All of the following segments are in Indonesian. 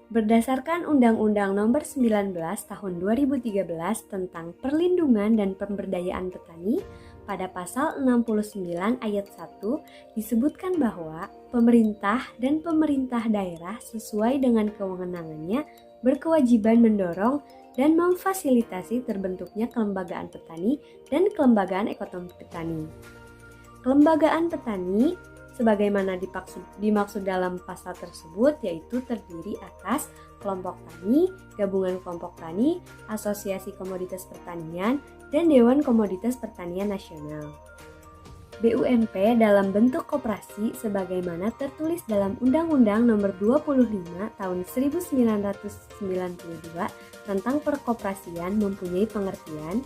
Berdasarkan Undang-Undang Nomor 19 Tahun 2013 tentang Perlindungan dan Pemberdayaan Petani, pada pasal 69 ayat 1 disebutkan bahwa pemerintah dan pemerintah daerah sesuai dengan kewenangannya berkewajiban mendorong dan memfasilitasi terbentuknya kelembagaan petani dan kelembagaan ekonomi petani. Kelembagaan petani sebagaimana dimaksud dalam pasal tersebut yaitu terdiri atas kelompok tani, gabungan kelompok tani, asosiasi komoditas pertanian, dan Dewan Komoditas Pertanian Nasional. BUMP dalam bentuk koperasi sebagaimana tertulis dalam Undang-Undang Nomor 25 Tahun 1992 tentang perkoperasian mempunyai pengertian,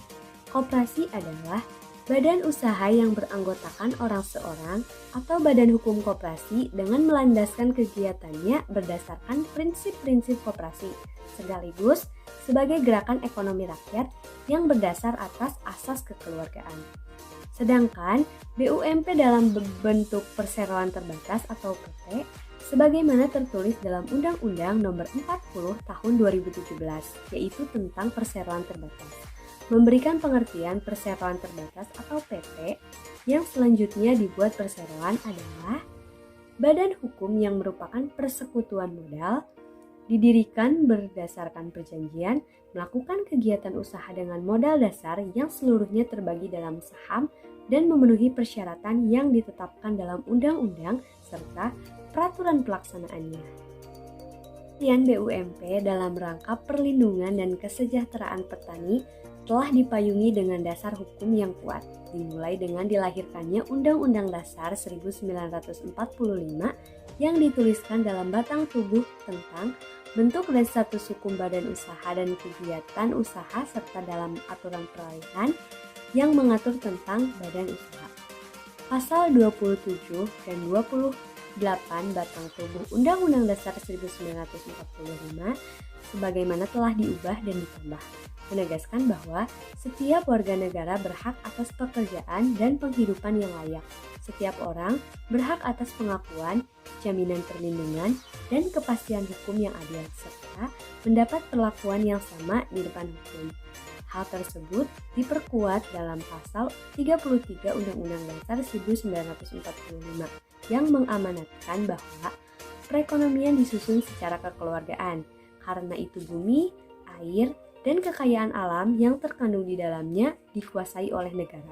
koperasi adalah badan usaha yang beranggotakan orang seorang atau badan hukum koperasi dengan melandaskan kegiatannya berdasarkan prinsip-prinsip koperasi, sekaligus sebagai gerakan ekonomi rakyat yang berdasar atas asas kekeluargaan. Sedangkan BUMP dalam bentuk perseroan terbatas atau PT sebagaimana tertulis dalam Undang-Undang Nomor 40 Tahun 2017 yaitu tentang perseroan terbatas, memberikan pengertian perseroan terbatas atau PT yang selanjutnya dibuat perseroan adalah badan hukum yang merupakan persekutuan modal, didirikan berdasarkan perjanjian, melakukan kegiatan usaha dengan modal dasar yang seluruhnya terbagi dalam saham dan memenuhi persyaratan yang ditetapkan dalam undang-undang serta peraturan pelaksanaannya. Kegiatan BUMP dalam rangka perlindungan dan kesejahteraan petani telah dipayungi dengan dasar hukum yang kuat, dimulai dengan dilahirkannya Undang-Undang Dasar 1945 yang dituliskan dalam batang tubuh tentang bentuk dan status hukum badan usaha dan kegiatan usaha serta dalam aturan peralihan yang mengatur tentang badan usaha. Pasal 27 dan 28 batang tubuh Undang-Undang Dasar 1945 sebagaimana telah diubah dan ditambah, menegaskan bahwa setiap warga negara berhak atas pekerjaan dan penghidupan yang layak. Setiap orang berhak atas pengakuan, jaminan perlindungan, dan kepastian hukum yang adil, serta mendapat perlakuan yang sama di depan hukum. Hal tersebut diperkuat dalam pasal 33 Undang-Undang Dasar 1945 yang mengamanatkan bahwa perekonomian disusun secara kekeluargaan. Karena itu bumi, air, dan kekayaan alam yang terkandung di dalamnya dikuasai oleh negara.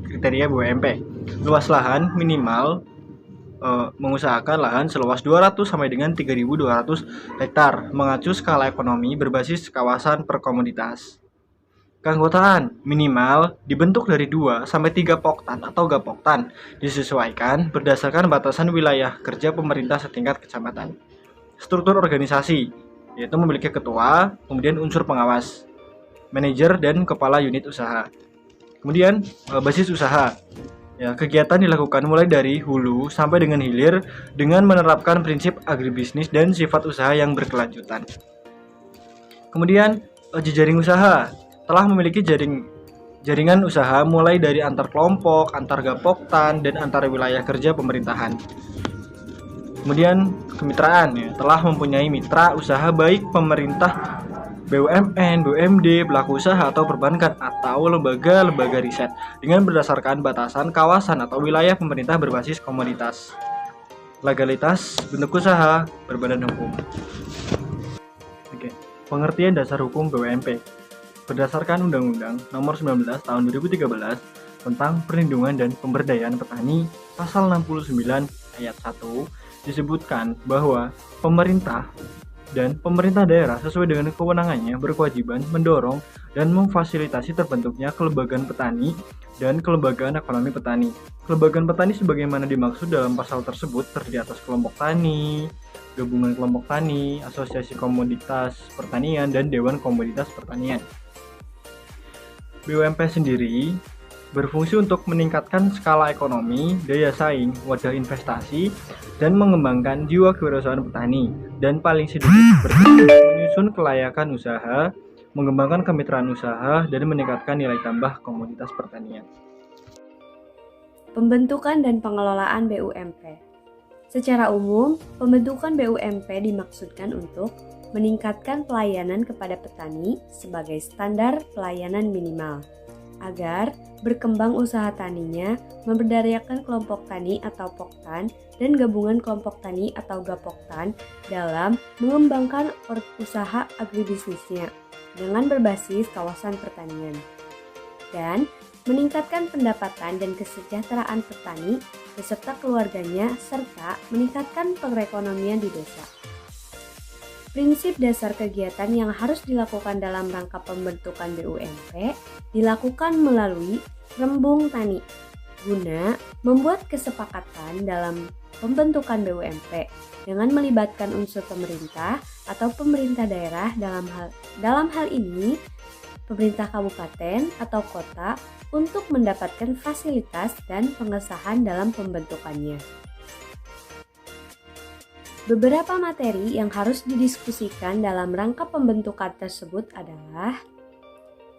Kriteria BUMP, luas lahan minimal mengusahakan lahan seluas 200 sampai dengan 3.200 hektar, mengacu skala ekonomi berbasis kawasan per komoditas. Keanggotaan minimal dibentuk dari 2 sampai 3 poktan atau gapoktan, disesuaikan berdasarkan batasan wilayah kerja pemerintah setingkat kecamatan. Struktur organisasi, yaitu memiliki ketua, kemudian unsur pengawas, manajer, dan kepala unit usaha. Kemudian basis usaha, ya, kegiatan dilakukan mulai dari hulu sampai dengan hilir dengan menerapkan prinsip agribisnis dan sifat usaha yang berkelanjutan. Kemudian jejaring usaha, telah memiliki jaringan usaha mulai dari antar kelompok, antar gapoktan, dan antar wilayah kerja pemerintahan. Kemudian kemitraan, ya, telah mempunyai mitra usaha baik pemerintah, BUMN, BUMD, pelaku usaha atau perbankan atau lembaga-lembaga riset dengan berdasarkan batasan kawasan atau wilayah pemerintah berbasis komoditas. Legalitas bentuk usaha berbadan hukum. Pengertian dasar hukum BUMP berdasarkan Undang-Undang Nomor 19 Tahun 2013 tentang Perlindungan dan Pemberdayaan Petani, Pasal 69 ayat 1 disebutkan bahwa pemerintah dan pemerintah daerah sesuai dengan kewenangannya berkewajiban mendorong dan memfasilitasi terbentuknya kelembagaan petani dan kelembagaan ekonomi petani. Kelembagaan petani sebagaimana dimaksud dalam pasal tersebut terdiri atas kelompok tani, gabungan kelompok tani, asosiasi komoditas pertanian, dan Dewan Komoditas Pertanian. BUMP sendiri berfungsi untuk meningkatkan skala ekonomi, daya saing, wadah investasi, dan mengembangkan jiwa kewirausahaan petani, dan paling sedikit berfungsi menyusun kelayakan usaha, mengembangkan kemitraan usaha, dan meningkatkan nilai tambah komoditas pertanian. Pembentukan dan pengelolaan BUMP. Secara umum, pembentukan BUMP dimaksudkan untuk meningkatkan pelayanan kepada petani sebagai standar pelayanan minimal, agar berkembang usaha taninya, memberdayakan kelompok tani atau Poktan dan gabungan kelompok tani atau Gapoktan dalam mengembangkan usaha agribisnisnya dengan berbasis kawasan pertanian, dan meningkatkan pendapatan dan kesejahteraan petani beserta keluarganya serta meningkatkan perekonomian di desa. Prinsip dasar kegiatan yang harus dilakukan dalam rangka pembentukan BUMP dilakukan melalui rembung tani guna membuat kesepakatan dalam pembentukan BUMP dengan melibatkan unsur pemerintah atau pemerintah daerah dalam hal ini pemerintah kabupaten atau kota untuk mendapatkan fasilitas dan pengesahan dalam pembentukannya. Beberapa materi yang harus didiskusikan dalam rangka pembentukan tersebut adalah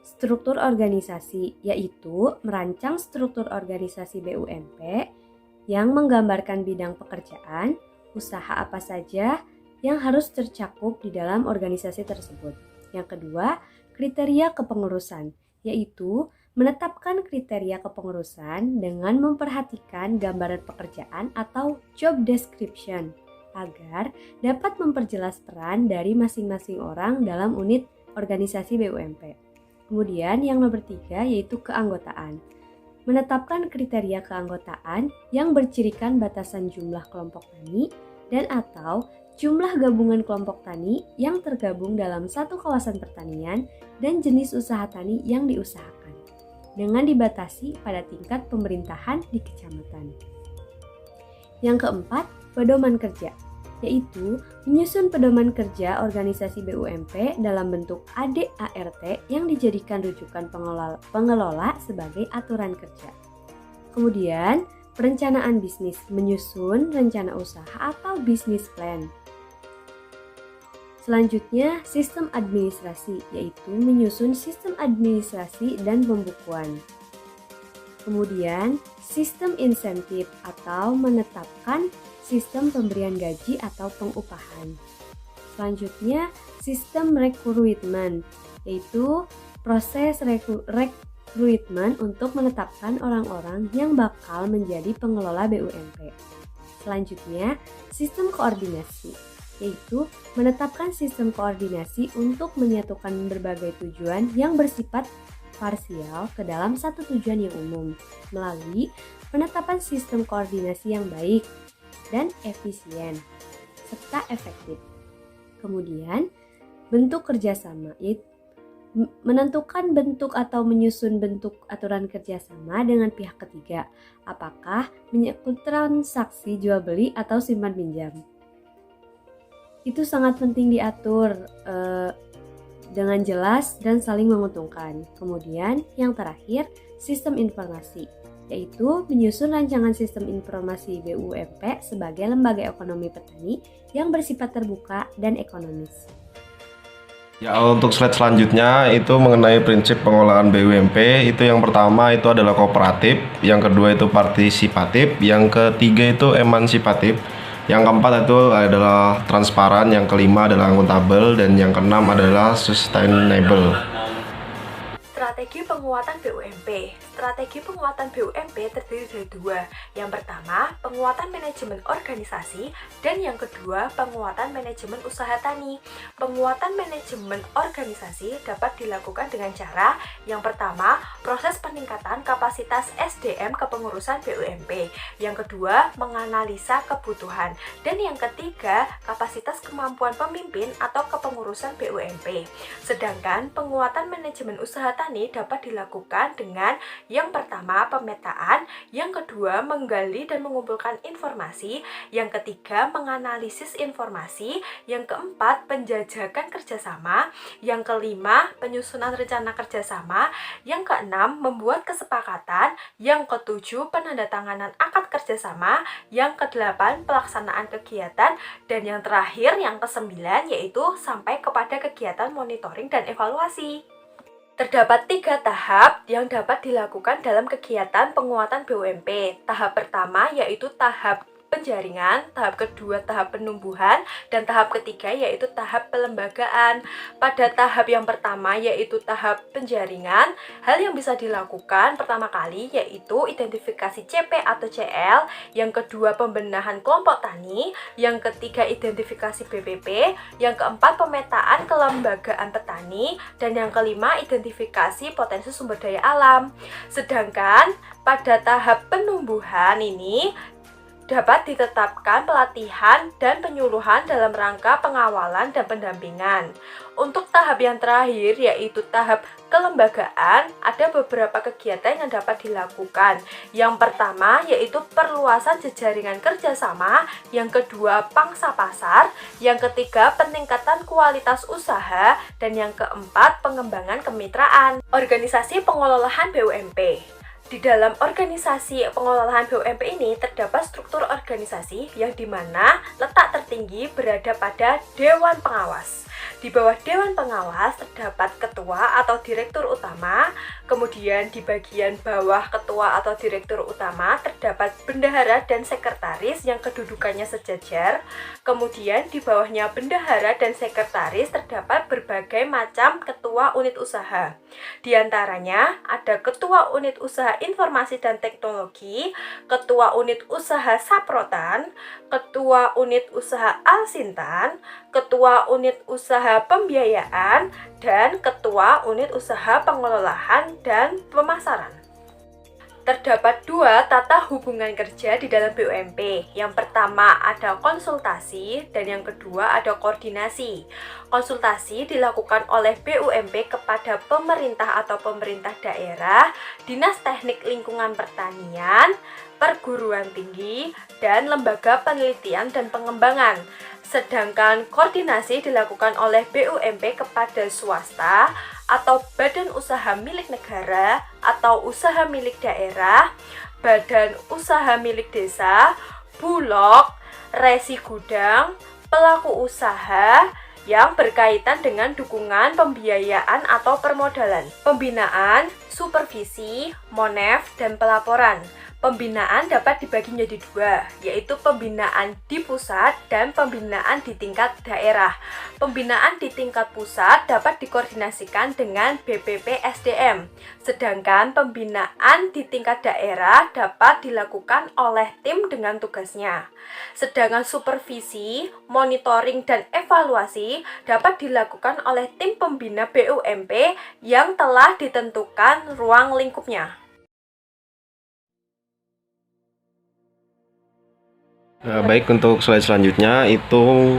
struktur organisasi, yaitu merancang struktur organisasi BUMP yang menggambarkan bidang pekerjaan, usaha apa saja yang harus tercakup di dalam organisasi tersebut. Yang kedua, kriteria kepengurusan, yaitu menetapkan kriteria kepengurusan dengan memperhatikan gambaran pekerjaan atau job description agar dapat memperjelas peran dari masing-masing orang dalam unit organisasi BUMP. Kemudian yang nomor 3 yaitu keanggotaan. Menetapkan kriteria keanggotaan yang bercirikan batasan jumlah kelompok tani dan atau jumlah gabungan kelompok tani yang tergabung dalam satu kawasan pertanian dan jenis usaha tani yang diusahakan, dengan dibatasi pada tingkat pemerintahan di kecamatan. Yang keempat, pedoman kerja, yaitu menyusun pedoman kerja organisasi BUMP dalam bentuk ADART yang dijadikan rujukan pengelola sebagai aturan kerja. Kemudian, perencanaan bisnis, menyusun rencana usaha atau bisnis plan. Selanjutnya, sistem administrasi, yaitu menyusun sistem administrasi dan pembukuan. Kemudian, sistem insentif atau menetapkan sistem pemberian gaji atau pengupahan. Selanjutnya, sistem rekrutmen, yaitu proses rekrutmen untuk menetapkan orang-orang yang bakal menjadi pengelola BUMP. Selanjutnya, sistem koordinasi, yaitu menetapkan sistem koordinasi untuk menyatukan berbagai tujuan yang bersifat parsial ke dalam satu tujuan yang umum melalui penetapan sistem koordinasi yang baik dan efisien serta efektif. Kemudian, bentuk kerjasama, yaitu menentukan bentuk atau menyusun bentuk aturan kerjasama dengan pihak ketiga, apakah menyangkut transaksi jual beli atau simpan pinjam. Itu sangat penting diatur dengan jelas dan saling menguntungkan. Kemudian yang terakhir, sistem informasi, yaitu menyusun rancangan sistem informasi BUMP sebagai lembaga ekonomi petani yang bersifat terbuka dan ekonomis. Ya, untuk slide selanjutnya itu mengenai prinsip pengelolaan BUMP. Itu yang pertama itu adalah kooperatif, yang kedua itu partisipatif, yang ketiga itu emansipatif, yang keempat itu adalah transparan, yang kelima adalah akuntabel, dan yang keenam adalah sustainable. Strategi penguatan BUMP. Strategi penguatan BUMP terdiri dari dua. Yang pertama, penguatan manajemen organisasi, dan yang kedua, penguatan manajemen usaha tani. Penguatan manajemen organisasi dapat dilakukan dengan cara yang pertama, proses peningkatan kapasitas SDM kepengurusan BUMP. Yang kedua, menganalisa kebutuhan. Dan yang ketiga, kapasitas kemampuan pemimpin atau kepengurusan BUMP. Sedangkan penguatan manajemen usaha tani dapat dilakukan dengan yang pertama, pemetaan, yang kedua, menggali dan mengumpulkan informasi, yang ketiga, menganalisis informasi, yang keempat, penjajakan kerjasama, yang kelima, penyusunan rencana kerjasama, yang keenam, membuat kesepakatan, yang ketujuh, penandatanganan akad kerjasama, yang kedelapan, pelaksanaan kegiatan, dan yang terakhir, yang kesembilan, yaitu sampai kepada kegiatan monitoring dan evaluasi. Terdapat 3 tahap yang dapat dilakukan dalam kegiatan penguatan BUMP. Tahap pertama yaitu tahap penjaringan, tahap kedua tahap penumbuhan, dan tahap ketiga yaitu tahap pelembagaan. Pada tahap yang pertama yaitu tahap penjaringan, hal yang bisa dilakukan pertama kali yaitu identifikasi CP atau CL, yang kedua pembenahan kelompok tani, yang ketiga identifikasi BPP, yang keempat pemetaan kelembagaan petani, dan yang kelima identifikasi potensi sumber daya alam. Sedangkan pada tahap penumbuhan ini dapat ditetapkan pelatihan dan penyuluhan dalam rangka pengawalan dan pendampingan. Untuk tahap yang terakhir yaitu tahap kelembagaan, ada beberapa kegiatan yang dapat dilakukan. Yang pertama yaitu perluasan jejaringan kerjasama, yang kedua pangsa pasar, yang ketiga peningkatan kualitas usaha, dan yang keempat pengembangan kemitraan. Organisasi pengelolaan BUMP. Di dalam organisasi pengelolaan BUMP ini terdapat struktur organisasi yang dimana letak tertinggi berada pada Dewan Pengawas. Di bawah Dewan Pengawas terdapat ketua atau direktur utama, kemudian di bagian bawah ketua atau direktur utama terdapat bendahara dan sekretaris yang kedudukannya sejajar, kemudian di bawahnya bendahara dan sekretaris terdapat berbagai macam ketua unit usaha. Di antaranya ada ketua unit usaha informasi dan teknologi, ketua unit usaha Saprotan, ketua unit usaha Alsintan, ketua unit usaha pembiayaan, dan ketua unit usaha pengelolaan dan pemasaran. Terdapat dua tata hubungan kerja di dalam BUMP. Yang pertama ada konsultasi dan yang kedua ada koordinasi. Konsultasi dilakukan oleh BUMP kepada pemerintah atau pemerintah daerah, Dinas Teknik Lingkungan Pertanian, perguruan tinggi, dan lembaga penelitian dan pengembangan. Sedangkan koordinasi dilakukan oleh BUMP kepada swasta atau badan usaha milik negara atau usaha milik daerah, badan usaha milik desa, bulog, resi gudang, pelaku usaha yang berkaitan dengan dukungan pembiayaan atau permodalan, pembinaan, supervisi, monef, dan pelaporan. Pembinaan dapat dibagi menjadi dua, yaitu pembinaan di pusat dan pembinaan di tingkat daerah. Pembinaan di tingkat pusat dapat dikoordinasikan dengan BPP SDM, sedangkan pembinaan di tingkat daerah dapat dilakukan oleh tim dengan tugasnya. Sedangkan supervisi, monitoring, dan evaluasi dapat dilakukan oleh tim pembina BUMP yang telah ditentukan ruang lingkupnya. Baik, untuk slide selanjutnya itu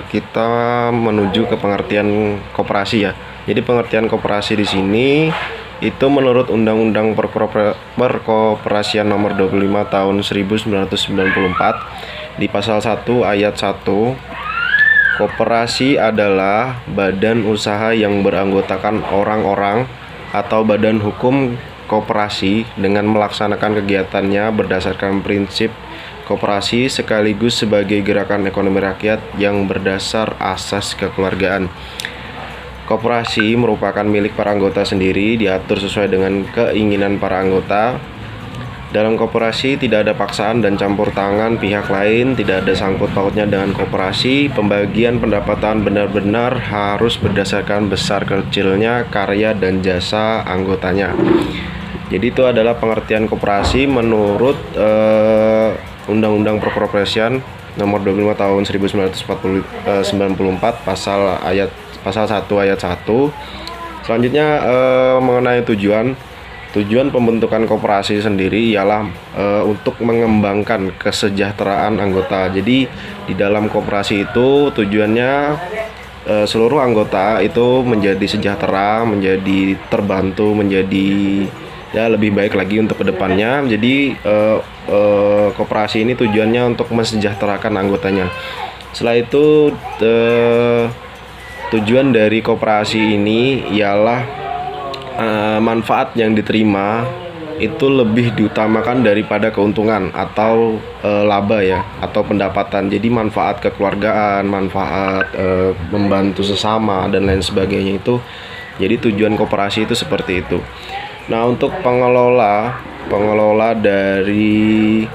kita menuju ke pengertian koperasi ya. Jadi pengertian koperasi di sini itu menurut Undang-Undang Perkoperasian Nomor 25 Tahun 1994 di Pasal 1 Ayat 1, koperasi adalah badan usaha yang beranggotakan orang-orang atau badan hukum koperasi dengan melaksanakan kegiatannya berdasarkan prinsip koperasi sekaligus sebagai gerakan ekonomi rakyat yang berdasar asas kekeluargaan. Koperasi merupakan milik para anggota sendiri, diatur sesuai dengan keinginan para anggota. Dalam koperasi tidak ada paksaan dan campur tangan pihak lain, tidak ada sangkut pautnya dengan koperasi. Pembagian pendapatan benar-benar harus berdasarkan besar kecilnya karya dan jasa anggotanya. Jadi itu adalah pengertian koperasi menurut Undang-Undang Perkoperasian Nomor 25 Tahun 1994 Pasal 1 Ayat 1. Selanjutnya mengenai tujuan pembentukan koperasi sendiri ialah untuk mengembangkan kesejahteraan anggota. Jadi di dalam koperasi itu tujuannya seluruh anggota itu menjadi sejahtera, menjadi terbantu, menjadi ya lebih baik lagi untuk kedepannya. Jadi koperasi ini tujuannya untuk mensejahterakan anggotanya. Setelah itu tujuan dari koperasi ini ialah manfaat yang diterima itu lebih diutamakan daripada keuntungan atau laba ya, atau pendapatan. Jadi manfaat kekeluargaan, manfaat membantu sesama dan lain sebagainya itu. Jadi tujuan koperasi itu seperti itu. Nah, untuk pengelola dari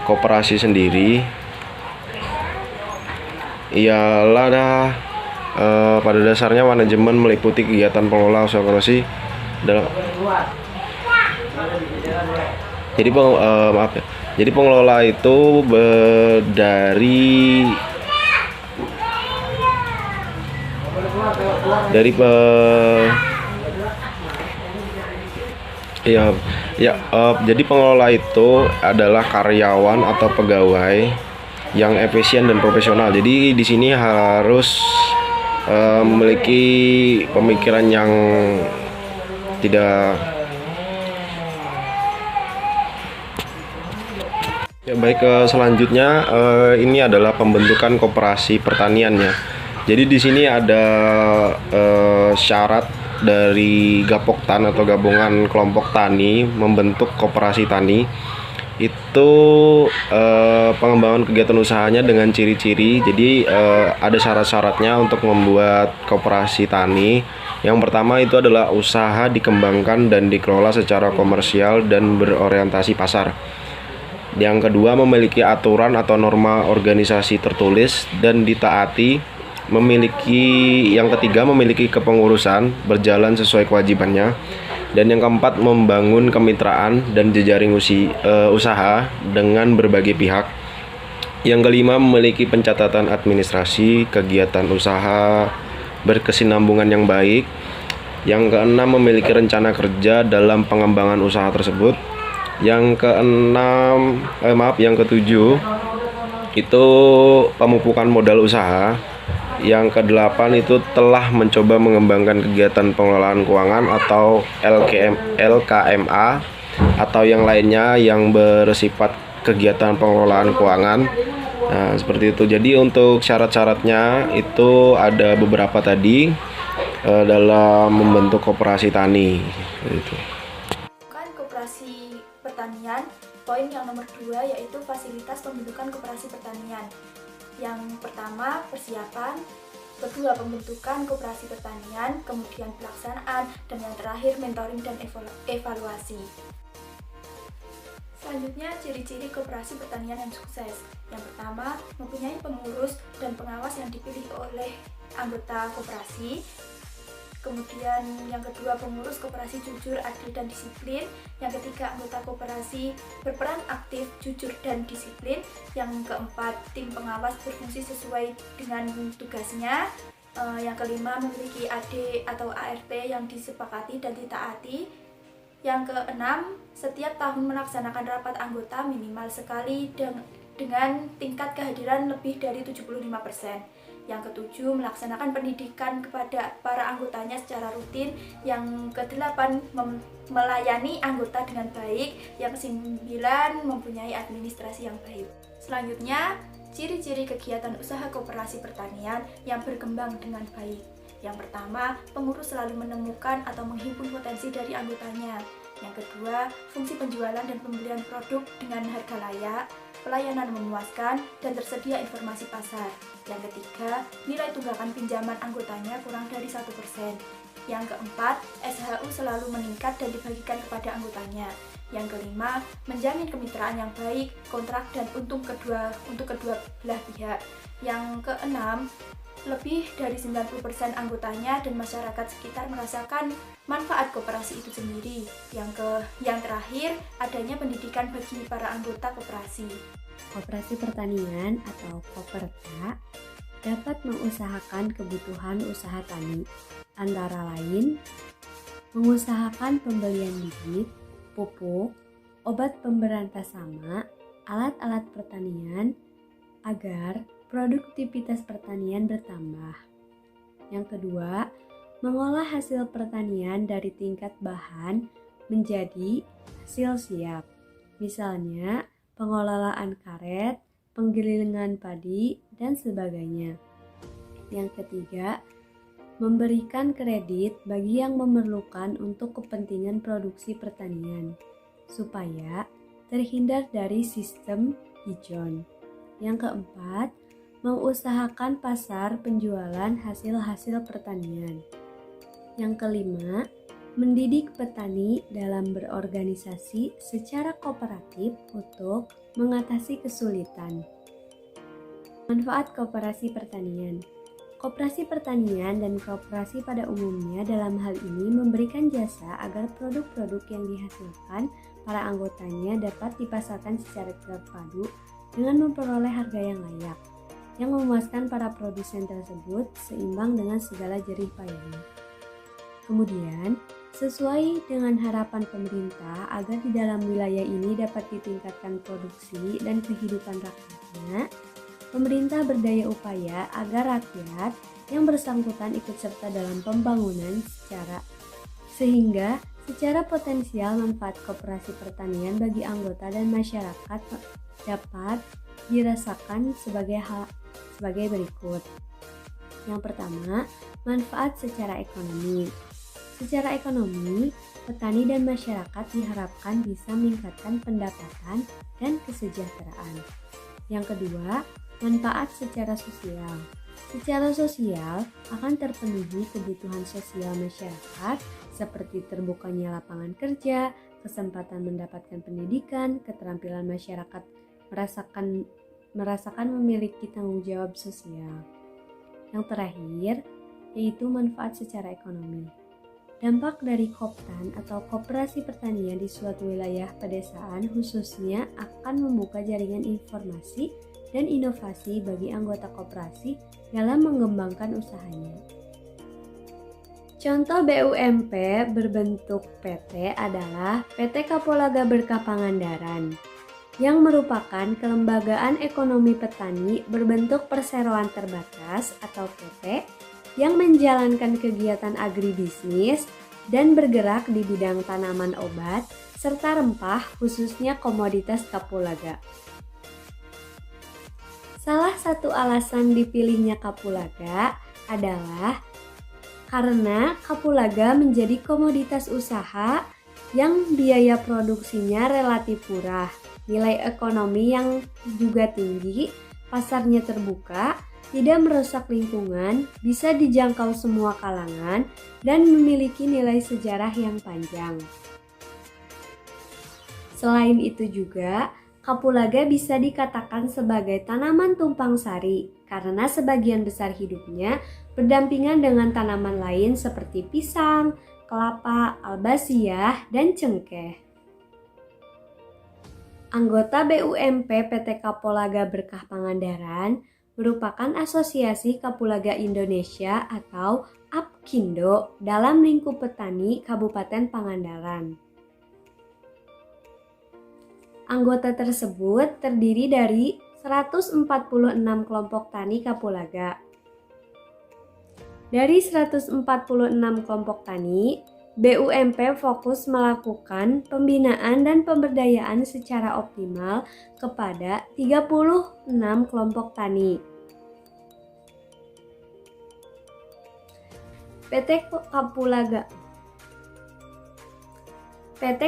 koperasi sendiri ialah pada dasarnya manajemen meliputi kegiatan pengelola usaha koperasi dalam jadi pengelola itu jadi pengelola itu adalah karyawan atau pegawai yang efisien dan profesional. Jadi di sini harus memiliki pemikiran yang tidak selanjutnya ini adalah pembentukan koperasi pertanian ya. Jadi di sini ada syarat dari Gapoktan atau gabungan kelompok tani membentuk koperasi tani. Itu pengembangan kegiatan usahanya dengan ciri-ciri. Jadi ada syarat-syaratnya untuk membuat koperasi tani. Yang pertama itu adalah usaha dikembangkan dan dikelola secara komersial dan berorientasi pasar. Yang kedua, memiliki aturan atau norma organisasi tertulis dan ditaati. Yang ketiga, memiliki kepengurusan berjalan sesuai kewajibannya. Dan yang keempat, membangun kemitraan dan jejaring usaha dengan berbagai pihak. Yang kelima, memiliki pencatatan administrasi kegiatan usaha berkesinambungan yang baik. Yang keenam, memiliki rencana kerja dalam pengembangan usaha tersebut. Yang ketujuh itu pemupukan modal usaha. Yang kedelapan itu telah mencoba mengembangkan kegiatan pengelolaan keuangan atau LKMA atau yang lainnya yang bersifat kegiatan pengelolaan keuangan. Nah, seperti itu. Jadi untuk syarat-syaratnya itu ada beberapa tadi dalam membentuk koperasi tani. Itu. Koperasi pertanian, poin yang nomor 2 yaitu fasilitas pembentukan koperasi pertanian. Yang pertama, persiapan, kedua, pembentukan koperasi pertanian, kemudian pelaksanaan, dan yang terakhir, mentoring dan evaluasi. Selanjutnya, ciri-ciri koperasi pertanian yang sukses. Yang pertama, mempunyai pengurus dan pengawas yang dipilih oleh anggota koperasi. Kemudian yang kedua, pengurus koperasi jujur, adil, dan disiplin. Yang ketiga, anggota koperasi berperan aktif, jujur, dan disiplin. Yang keempat, tim pengawas berfungsi sesuai dengan tugasnya. Yang kelima, memiliki AD atau ART yang disepakati dan ditaati. Yang keenam, setiap tahun melaksanakan rapat anggota minimal sekali dengan tingkat kehadiran lebih dari 75%. Yang ketujuh, melaksanakan pendidikan kepada para anggotanya secara rutin. Yang kedelapan, melayani anggota dengan baik. Yang kesembilan, mempunyai administrasi yang baik. Selanjutnya, ciri-ciri kegiatan usaha koperasi pertanian yang berkembang dengan baik. Yang pertama, pengurus selalu menemukan atau menghimpun potensi dari anggotanya. Yang kedua, fungsi penjualan dan pembelian produk dengan harga layak, pelayanan memuaskan, dan tersedia informasi pasar. Yang ketiga, nilai tunggakan pinjaman anggotanya kurang dari 1%. Yang keempat, SHU selalu meningkat dan dibagikan kepada anggotanya. Yang kelima, menjamin kemitraan yang baik, kontrak, dan untuk kedua belah pihak. Yang keenam, lebih dari 90% anggotanya dan masyarakat sekitar merasakan manfaat koperasi itu sendiri. Yang terakhir, adanya pendidikan bagi para anggota koperasi. Koperasi pertanian atau Koperta dapat mengusahakan kebutuhan usaha tani, antara lain mengusahakan pembelian bibit, pupuk, obat pemberantas hama, alat-alat pertanian, agar produktivitas pertanian bertambah. Yang kedua, mengolah hasil pertanian dari tingkat bahan menjadi hasil siap. Misalnya, pengelolaan karet, penggilingan padi, dan sebagainya. Yang ketiga, memberikan kredit bagi yang memerlukan untuk kepentingan produksi pertanian, supaya terhindar dari sistem ijon. Yang keempat, mengusahakan pasar penjualan hasil-hasil pertanian. Yang kelima, mendidik petani dalam berorganisasi secara kooperatif untuk mengatasi kesulitan. Manfaat koperasi pertanian. Koperasi pertanian dan koperasi pada umumnya dalam hal ini memberikan jasa agar produk-produk yang dihasilkan para anggotanya dapat dipasarkan secara terpadu dengan memperoleh harga yang layak, yang memuaskan para produsen tersebut seimbang dengan segala jerih payahnya. Kemudian, sesuai dengan harapan pemerintah agar di dalam wilayah ini dapat ditingkatkan produksi dan kehidupan rakyatnya, pemerintah berdaya upaya agar rakyat yang bersangkutan ikut serta dalam pembangunan sehingga secara potensial manfaat koperasi pertanian bagi anggota dan masyarakat dapat dirasakan sebagai berikut. Yang pertama, manfaat secara ekonomi. Secara ekonomi, petani dan masyarakat diharapkan bisa meningkatkan pendapatan dan kesejahteraan. Yang kedua, manfaat secara sosial. Secara sosial akan terpenuhi kebutuhan sosial masyarakat seperti terbukanya lapangan kerja, kesempatan mendapatkan pendidikan, keterampilan masyarakat merasakan memiliki tanggung jawab sosial. Yang terakhir, yaitu manfaat secara ekonomi. Dampak dari Koptan atau koperasi pertanian di suatu wilayah pedesaan khususnya akan membuka jaringan informasi dan inovasi bagi anggota koperasi dalam mengembangkan usahanya. Contoh BUMP berbentuk PT adalah PT Kapolaga Berkah Pangandaran, yang merupakan kelembagaan ekonomi petani berbentuk perseroan terbatas atau PT yang menjalankan kegiatan agribisnis dan bergerak di bidang tanaman obat serta rempah khususnya komoditas kapulaga. Salah satu alasan dipilihnya kapulaga adalah karena kapulaga menjadi komoditas usaha yang biaya produksinya relatif murah, nilai ekonomi yang juga tinggi, pasarnya terbuka, tidak merusak lingkungan, bisa dijangkau semua kalangan, dan memiliki nilai sejarah yang panjang. Selain itu juga, kapulaga bisa dikatakan sebagai tanaman tumpang sari karena sebagian besar hidupnya berdampingan dengan tanaman lain seperti pisang, kelapa, albasiah, dan cengkeh. Anggota BUMP PT Kapolaga Berkah Pangandaran merupakan Asosiasi Kapulaga Indonesia atau APKINDO dalam lingkup petani Kabupaten Pangandaran. Anggota tersebut terdiri dari 146 kelompok tani kapulaga. Dari 146 kelompok tani, BUMP fokus melakukan pembinaan dan pemberdayaan secara optimal kepada 36 kelompok tani. PT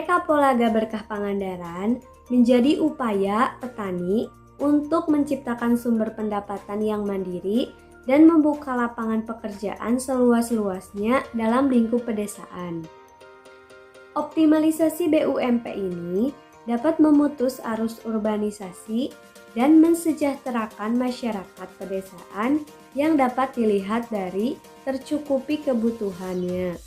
Kapolaga Berkah Pangandaran menjadi upaya petani untuk menciptakan sumber pendapatan yang mandiri dan membuka lapangan pekerjaan seluas-luasnya dalam lingkup pedesaan. Optimalisasi BUMP ini dapat memutus arus urbanisasi dan mensejahterakan masyarakat pedesaan yang dapat dilihat dari tercukupi kebutuhannya.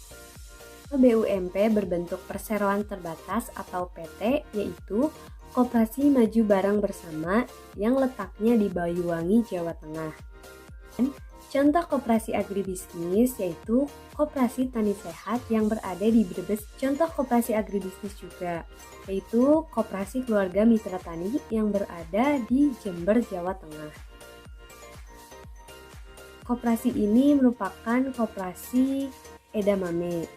BUMP berbentuk perseroan terbatas atau PT, yaitu Koperasi Maju Bareng Bersama yang letaknya di Banyuwangi, Jawa Tengah. Contoh koperasi agribisnis yaitu Koperasi Tani Sehat yang berada di Brebes. Contoh koperasi agribisnis juga yaitu Koperasi Keluarga Mitra Tani yang berada di Jember, Jawa Tengah. Koperasi ini merupakan koperasi edamame.